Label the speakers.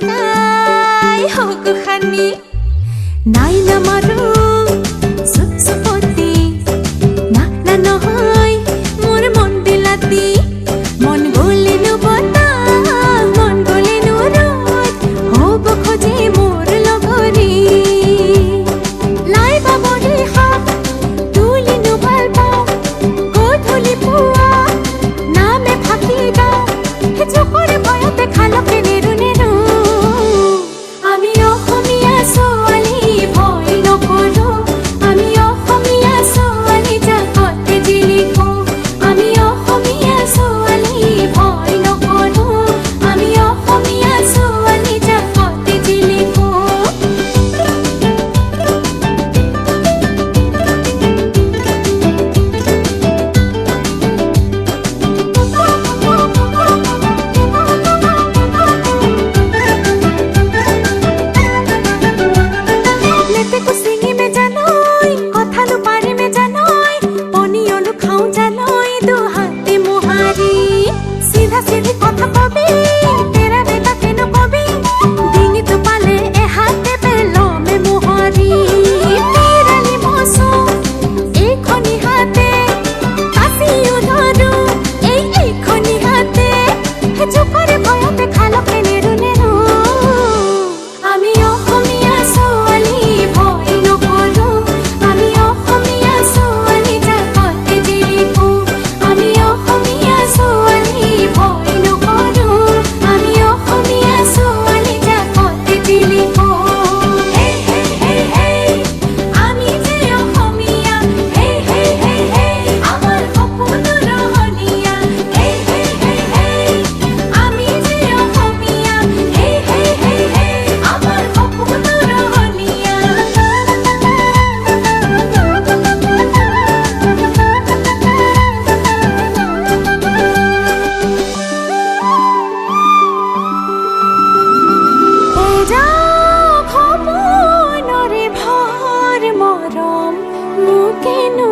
Speaker 1: কাই হোক খানি নাই না মারু সুপতি না না নহয় মোর মন বিলাতি মন গলে নু বতা মন গলে নু রোদ হব খোঁজে মোর লগরি লাই বাবরি হাত তুলি নু ভাল পাও গধুলি পুয়া নামে ফাঁকি গাও হে চোখরে ভয়তে খালকে নেরু নেরু আমি অসমীয়া ছোৱালী ভয় নকৰো আমি অসমীয়া ছোৱালী জাকতে জিলিকো আমি অসমীয়া ছোৱালী ভয় নকৰো আমি অসমীয়া ছোৱালী জাকতে জিলিকো लेते को सिंगी में जानोई कथा नु पारी में जानोई पनियो नु खाऊ जानोई दो हाथे मुहारी सीधा सीधी कथा कबी तेरा बेटा केनो कबी डिंगी तो पाले ए हाथे बेलो में मुहारी तेराली मोसो ए खनी हाथे कासी उधरू ए खनी हाथे हे चुपरे भयते खालके नेरु नेरु আমি অসমীয়া ছোৱালী ভয় নকৰো আমি অসমীয়া ছোৱালী জাকতে জিলিকো আমি অসমীয়া ছোৱালী ভয় নকৰো আমি অসমীয়া ছোৱালী জাকতে জিলিকো হে হে হে হে আমি যে অসমীয়া হে হে হে হে আমাৰ সপোনৰ ৰহণীয়া হে হে হে হে আমি যে অসমীয়া হে হে হে হে আমাৰ সপোনৰ ৰহণীয়া সপোনৰে ভৰ মৰম মোকেনো